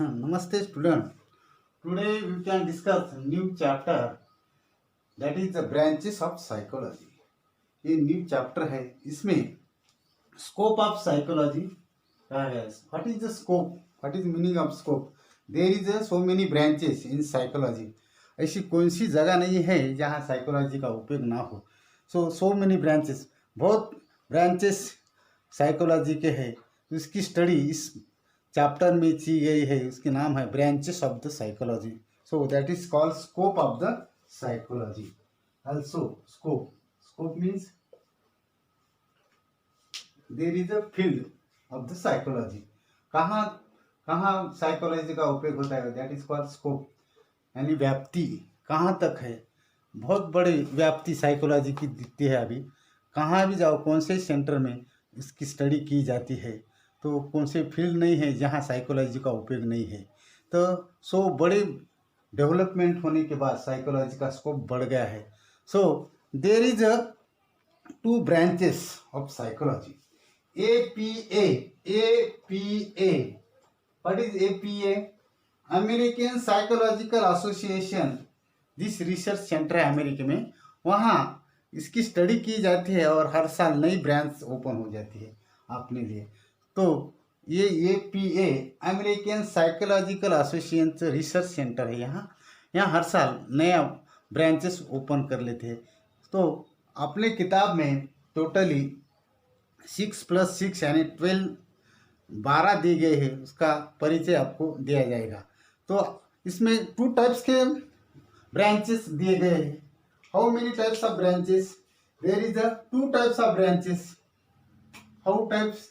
Namaste student. Today we can discuss new chapter that is the branches of psychology. ये new chapter है, इसमें scope of psychology कहा गया है. What is the scope, what is meaning of scope. There is so many branches in psychology. ऐसी कौन सी जगह नहीं है जहाँ साइकोलॉजी का उपयोग ना हो. सो मेनी ब्रांचेस, बहुत ब्रांचेस साइकोलॉजी के हैं. इसकी स्टडी इस चैप्टर में की गई है. उसके नाम है branches of the psychology. So that is called scope of the psychology. Also scope means there is a field of the psychology. कहाँ कहाँ साइकोलॉजी का उपयोग होता है, दैट इज कॉल्ड स्कोप. यानी व्याप्ति कहाँ तक है. बहुत बड़ी व्याप्ति साइकोलॉजी की दिखती है. अभी कहाँ भी जाओ, कौन से सेंटर में इसकी स्टडी की जाती है, तो कौन से फील्ड नहीं है जहाँ साइकोलॉजी का उपयोग नहीं है. तो बड़े डेवलपमेंट होने के बाद साइकोलॉजी का स्कोप बढ़ गया है. So there is a two branches of psychology. APA. What is APA? American psychological association. जिस रिसर्च सेंटर है अमेरिका में, वहाँ इसकी स्टडी की जाती है और हर साल नई ब्रांच ओपन हो जाती है अपने लिए. तो ये APA American psychological association research centre है. यहाँ हर साल नया ब्रांचेस ओपन कर लेते हैं. तो अपने किताब में टोटली 6+6 यानी 12 दी गई है. उसका परिचय आपको दिया जाएगा. तो इसमें 2 टाइप्स के ब्रांचेस दिए गए हैं. How many types of branches? There is a 2 types of branches. How types?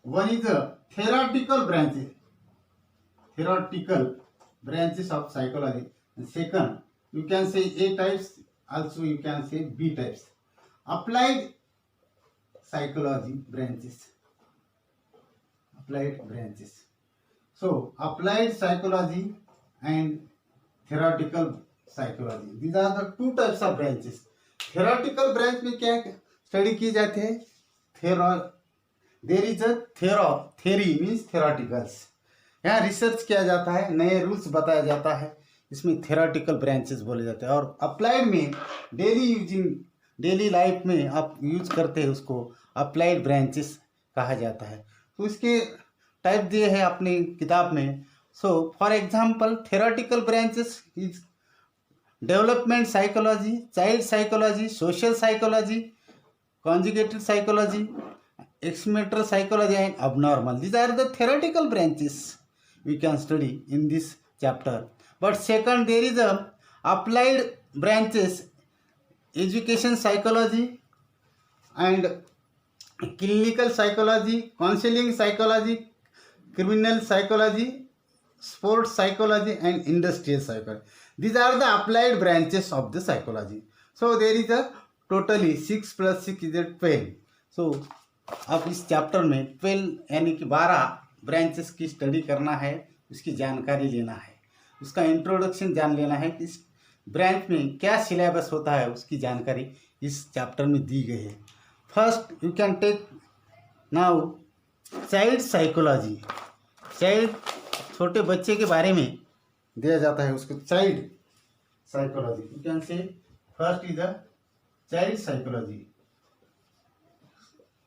One is a theoretical branches of psychology. And second, you can say A types, also you can say B types. Applied psychology branches. So applied psychology and theoretical psychology, these are the 2 types of branches. Theoretical branch में क्या study की जाती है? There is a theory means theoreticals. यहाँ research किया जाता है, नए रूल्स बताया जाता है. इसमें थ्योरेटिकल ब्रांचेस बोले जाते हैं. और अप्लाइड में डेली लाइफ में आप यूज करते हैं, उसको अप्लाइड ब्रांचेस कहा जाता है. तो इसके टाइप दिए हैं अपनी किताब में. So for example, theoretical branches is development psychology, child psychology, social psychology, conjugated psychology, experimental psychology and abnormal. These are the theoretical branches we can study in this chapter. But second, there is a applied branches, education psychology and clinical psychology, counseling psychology, criminal psychology, sports psychology and industrial psychology. These are the applied branches of the psychology. So there is a totally 6+6 is 12. So अब इस chapter में 12 यानी कि 12 branches की study करना है, उसकी जानकारी लेना है, उसका इंट्रोडक्शन जान लेना है कि इस ब्रांच में क्या सिलेबस होता है, उसकी जानकारी इस चैप्टर में दी गई है. First you can take now child psychology. Child छोटे बच्चे के बारे में दिया जाता है, उसको child psychology. You can say first is the child psychology.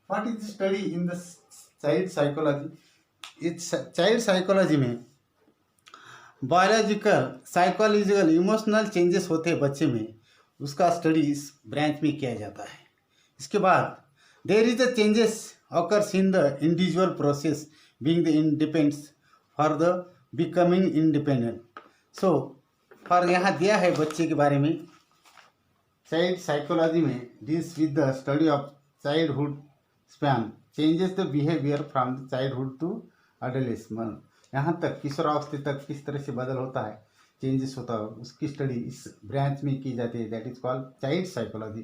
What is the study in the child psychology? इस चाइल्ड साइकोलॉजी में बायोलॉजिकल, साइकोलॉजिकल, इमोशनल चेंजेस होते हैं बच्चे में, उसका स्टडी इस ब्रांच में किया जाता है. इसके बाद there is the changes occurs in the individual process being the independence for the becoming independent. So for यहाँ दिया है बच्चे के बारे में. चाइल्ड साइकोलॉजी में deals with the study of childhood span, changes the behaviour from the childhood to adolescence. यहाँ तक किशोरावस्था तक किस तरह से बदल होता है, चेंजेस होता है, उसकी स्टडी इस ब्रांच में की जाती है. That is called child psychology.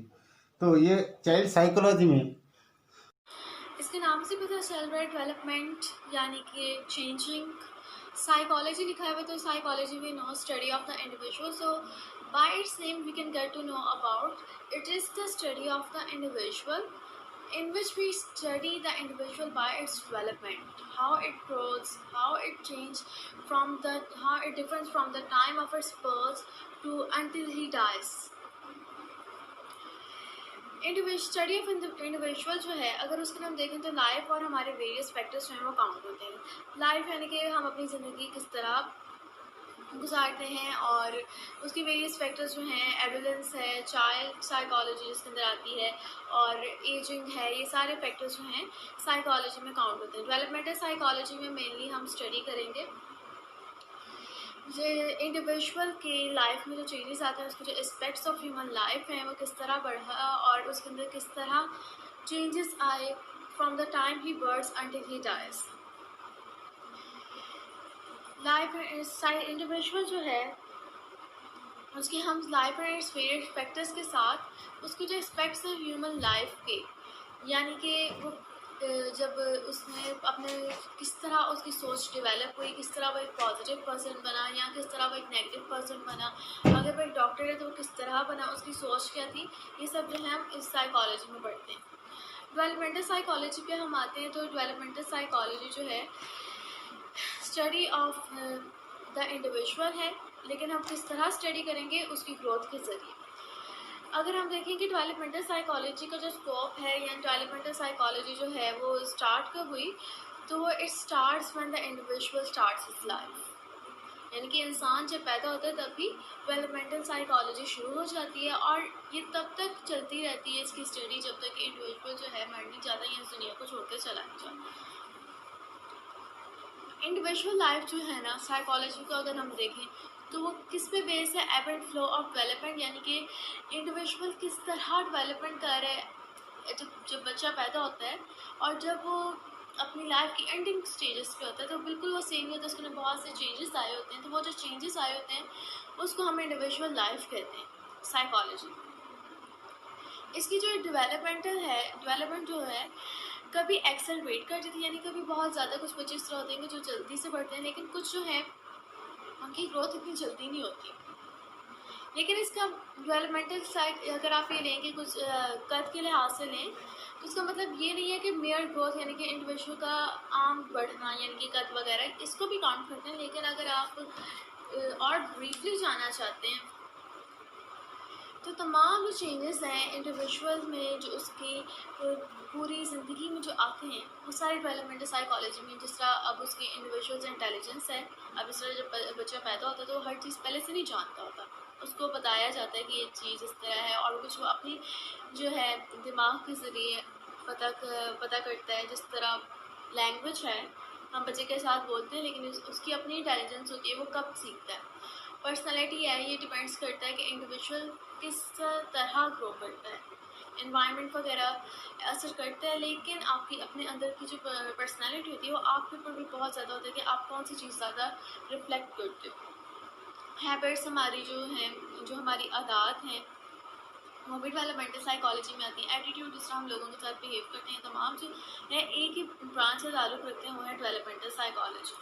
तो ये चाइल्ड साइकोलॉजी में इसके नाम से पता चल रहा है डेवलपमेंट यानी कि चेंजिंग. साइकोलॉजी लिखा है तो साइकोलॉजी में no study of the individual. So by its name we can get to know about it is the study of the individual in which we study the individual by its development, how it grows, how it change from the how it differs from the time of its birth to until he dies. Study of individual जो है, अगर उसके हम देखें तो life और हमारे various factors जो हैं वो काउंट होते हैं। लाइफ यानी कि हम अपनी ज़िंदगी किस तरह गुजारते हैं, और उसकी वेरियस फैक्टर्स जो हैं, एडोलेंस है, चाइल्ड साइकोलॉजी जिसके अंदर आती है, और एजिंग है, ये सारे फैक्टर्स जो हैं साइकोलॉजी में काउंट होते हैं। डेवलपमेंटल साइकोलॉजी में मेनली हम स्टडी करेंगे जो इंडिविजुअल के लाइफ में जो चेंजेस आते हैं, उसके जो एस्पेक्ट्स ऑफ ह्यूमन लाइफ हैं वो किस तरह बढ़ा और उसके अंदर किस तरह चेंजेस आए from the time he births until he dies. Life individual जो है उसकी हम life and its various factors के साथ उसके जो एस्पेक्ट्स हैं ह्यूमन लाइफ के, यानी कि वो जब उसने अपने किस तरह उसकी सोच डेवलप हुई, किस तरह वो एक पॉजिटिव पर्सन बना या किस तरह वो एक नेगेटिव पर्सन बना, अगर वो एक डॉक्टर है तो वो किस तरह बना, उसकी सोच क्या थी, ये सब जो है हम इस साइकोलॉजी में पढ़ते हैं। डेवलपमेंटल साइकोलॉजी पे हम आते हैं तो डेवलपमेंटल साइकोलॉजी जो है स्टडी ऑफ द इंडिविजुअल है, लेकिन हम किस तरह स्टडी करेंगे उसकी ग्रोथ के ज़रिए। अगर हम देखें कि डेवलपमेंटल साइकोलॉजी का जो स्कोप है या डेवलपमेंटल साइकोलॉजी जो है वो स्टार्ट कब हुई, तो वो it starts when the individual starts his life, यानी कि इंसान जब पैदा होता है तभी डेवलपमेंटल साइकोलॉजी शुरू हो जाती है, और ये तब तक चलती रहती है इसकी स्टडी जब तक इंडिविजुअल जो है मर नहीं जाता या इस दुनिया को छोड़कर चला नहीं जाता। इंडिविजुअल लाइफ जो है ना, साइकोलॉजी को अगर हम देखें तो वो किस पे बेस है, एब एंड फ्लो ऑफ डेवलपमेंट, यानी कि इंडिविजुअल किस तरह डेवलपमेंट कर रहा है जब बच्चा पैदा होता है और जब वो अपनी लाइफ की एंडिंग स्टेजेस पे होता है तो बिल्कुल वो सेम ही होता है, उसके अंदर बहुत से चेंजेस आए होते हैं। तो वो जो चेंजेस आए होते हैं उसको हम इंडिविजुअल लाइफ कहते हैं साइकोलॉजी। इसकी जो डेवलपमेंट जो है कभी एक्सेलरेट कर जाती है, यानी कभी बहुत ज़्यादा, कुछ बच्चे इस तरह होते हैं जो जल्दी से बढ़ते हैं, लेकिन कुछ जो है उनकी ग्रोथ इतनी जल्दी नहीं होती। लेकिन इसका डेवलपमेंटल साइड अगर आप ये लें कि कुछ कद के लिहाज से लें तो इसका मतलब ये नहीं है कि मेयर ग्रोथ यानी कि इंडिविजुअल का आम बढ़ना यानी कि कद वगैरह, इसको भी काउंट करते हैं। लेकिन अगर आप और ब्रीफली जानना चाहते हैं तो तमाम जो चेंजेस हैं इंडिविजुअल में जो उसकी पूरी ज़िंदगी में जो आते हैं वो सारे डेवलपमेंटल साइकोलॉजी में, जिस तरह अब उसकी इंडिविजुअल इंटेलिजेंस है, अब इस तरह जब बच्चा पैदा होता है तो वो हर चीज़ पहले से नहीं जानता होता, उसको बताया जाता है कि ये चीज़ इस तरह है, और कुछ वो अपनी जो है दिमाग के ज़रिए पता करता है। जिस तरह लैंग्वेज है हम बच्चे के साथ बोलते हैं, लेकिन उसकी अपनी इंटेलिजेंस होती है, वो कब सीखता है। पर्सनैलिटी है, ये डिपेंड्स करता है कि इंडिविजुअल किस तरह ग्रो करता है, इन्वायरमेंट वगैरह असर करता है, लेकिन आपकी अपने अंदर की जो पर्सनैलिटी होती है वो आपके ऊपर भी बहुत ज़्यादा होता है कि आप कौन सी चीज़ ज़्यादा रिफ्लेक्ट करते हो। हैबिट्स हमारी जो हैं, जो हमारी आदत हैं, वो भी डेवलपमेंटल साइकोलॉजी में आती है। एटीट्यूड, जिस तरह हम लोगों के साथ बिहेव करते हैं, तमाम जो है एक ही ब्रांच से ताल्लुक़ रखते हैं, वो है developmental psychology.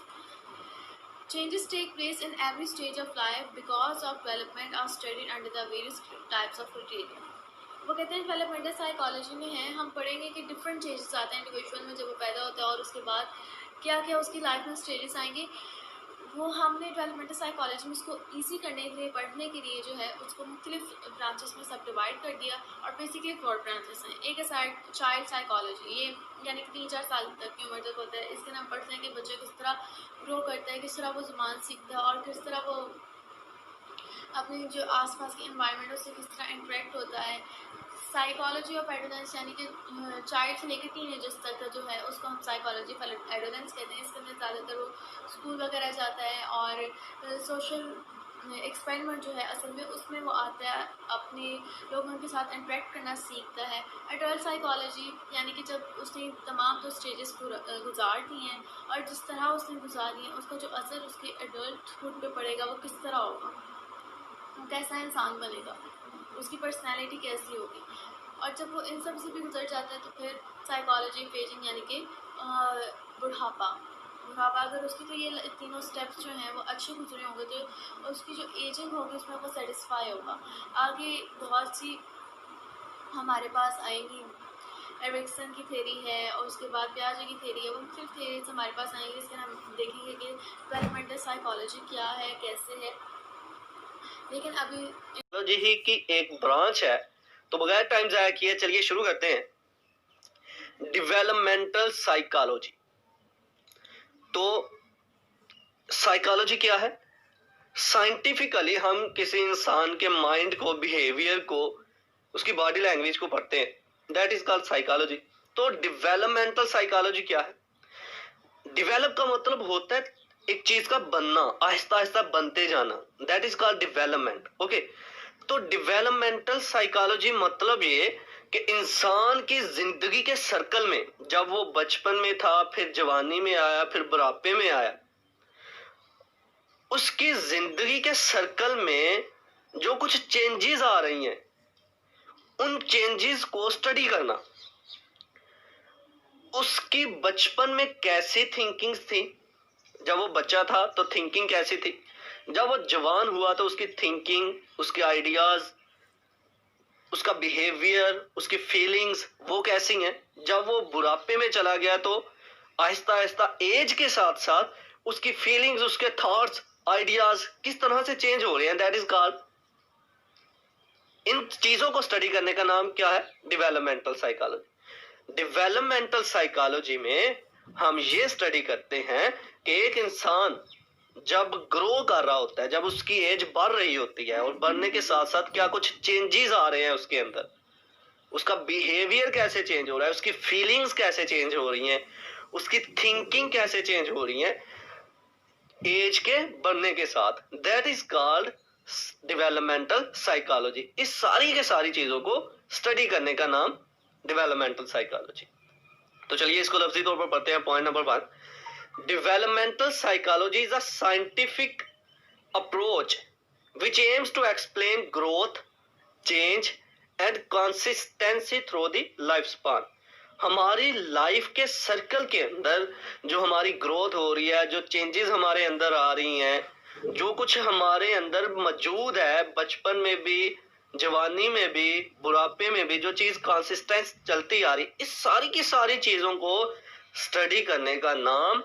Changes take place in every stage of life because of development are studied under the various types of criteria. वो कहते हैं डेवलपमेंटल साइकोलॉजी में है, हम पढ़ेंगे कि डिफरेंट चेंजेस आते हैं इंडिविजुअल में जब वो पैदा होता है, और उसके बाद क्या क्या उसकी लाइफ में स्टेजेस आएंगे, वो हमने डेवलपमेंटल साइकोलॉजी में उसको ईजी करने के लिए, पढ़ने के लिए जो है उसको मुख्तलिफ ब्रांचेस में सब डिवाइड कर दिया। और बेसिकली 4 ब्रांचेस हैं। एक है चाइल्ड साइकोलॉजी, ये यानी कि 3-4 साल तक की उम्र तक होता है। इसके नाम पढ़ते हैं कि बच्चे किस तरह ग्रो करता है, किस तरह वो ज़ुबान सीखता है, और किस तरह वो अपने जो आसपास के एनवायरनमेंट उससे किस तरह इंटरेक्ट होता है। साइकोलॉजी ऑफ एडोलेंस, यानी कि चाइल्ड से लेकर टीनेजर्स तक का जो है उसको हम साइकोलॉजी ऑफ एडोलेंस कहते हैं। इसके अंदर ज़्यादातर वो स्कूल वगैरह जाता है, और सोशल एक्सपेरिमेंट जो है असल में उसमें वो आता है, अपने लोगों के साथ इंटरेक्ट करना सीखता है। एडल्ट साइकोलॉजी यानी कि जब उसने तमाम तो स्टेजेस गुजार दी हैं और जिस तरह उसने गुजारी है उसका जो असर उसके एडल्टहुड पे पड़ेगा वो किस तरह होगा, वो कैसा इंसान बनेगा, उसकी पर्सनैलिटी कैसी होगी। और जब वो इन सब से भी गुजर जाता है तो फिर साइकोलॉजी फेजिंग यानी कि बुढ़ापा अगर उसकी तो ये तीनों स्टेप्स जो हैं वो अच्छे गुजरे होंगे तो उसकी जो एजिंग होगी उसमें वो सेटिस्फाई होगा। आगे बहुत सी हमारे पास आएंगी एरिक्सन की थेरी है और उसके बाद पियाजे की थेरी है, वो मुख्तलिफ थेरीज हमारे पास आएंगे जिसके हम देखेंगे कि डेवलपमेंटल साइकोलॉजी क्या है, कैसे है। लेकिन अभी साइकोलॉजी ही की एक ब्रांच है। तो बगैर टाइम जाया किए चलिए शुरू करते हैं। Developmental psychology. तो साइकोलॉजी क्या है? साइंटिफिकली हम किसी इंसान के माइंड को, बिहेवियर को, उसकी बॉडी लैंग्वेज को पढ़ते हैं, दैट इज कॉल्ड साइकोलॉजी। तो डेवलपमेंटल साइकोलॉजी क्या है? डेवलप का मतलब होता है एक चीज का बनना, आहिस्ता आहिस्ता बनते जाना, that is called development. Okay, तो डेवलपमेंटल साइकोलॉजी मतलब ये कि इंसान की जिंदगी के सर्कल में, जब वो बचपन में था, फिर जवानी में आया, फिर बुढ़ापे में आया, उसकी जिंदगी के सर्कल में जो कुछ चेंजेस आ रही हैं, उन चेंजेस को स्टडी करना। उसकी बचपन में कैसी थिंकिंग थी, जब वो बच्चा था तो थिंकिंग कैसी थी, जब वो जवान हुआ तो उसकी थिंकिंग, उसके आइडियाज, उसका बिहेवियर, उसकी फीलिंग्स वो कैसी हैं, जब वो बुढ़ापे में चला गया तो आहिस्ता आहिस्ता एज के साथ साथ उसकी फीलिंग्स, उसके थॉट्स, आइडियाज किस तरह से चेंज हो रहे हैं, दैट इज कॉल्ड। इन चीजों को स्टडी करने का नाम क्या है? Developmental psychology. डेवलपमेंटल साइकोलॉजी में हम ये स्टडी करते हैं कि एक इंसान जब ग्रो कर रहा होता है, जब उसकी एज बढ़ रही होती है और बढ़ने के साथ साथ क्या कुछ चेंजेस आ रहे हैं उसके अंदर, उसका बिहेवियर कैसे चेंज हो रहा है, उसकी फीलिंग्स कैसे चेंज हो रही हैं, उसकी थिंकिंग कैसे चेंज हो रही है एज के बढ़ने के साथ, that is called developmental psychology. इस सारी के सारी चीजों को स्टडी करने का नाम डेवलपमेंटल साइकोलॉजी। तो चलिए इसको लफ्जी तौर पर पढ़ते हैं। Point number 1, developmental psychology is a scientific approach which aims to explain growth, change and consistency through the lifespan। हमारी लाइफ के सर्कल के अंदर जो हमारी ग्रोथ हो रही है, जो चेंजेस हमारे अंदर आ रही हैं, जो कुछ हमारे अंदर मौजूद है, बचपन में भी, जवानी में भी, बुढ़ापे में भी, जो चीज कंसिस्टेंस चलती आ रही, इस सारी की सारी चीजों को स्टडी करने का नाम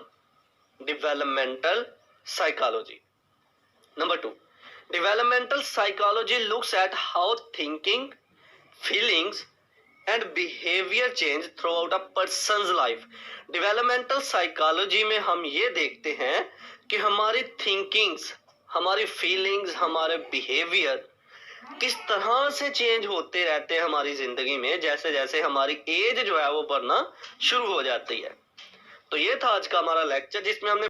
developmental psychology. Number 2, developmental psychology looks at how thinking, feelings and behavior change throughout a person's life। developmental psychology में हम ये देखते हैं कि हमारी thinkings, हमारी feelings, हमारे behavior किस तरह से चेंज होते रहते हैं हमारी जिंदगी में, जैसे जैसे हमारी एज जो है वो बढ़ना शुरू हो जाती है। तो ये था आज का हमारा लेक्चर जिसमें हमने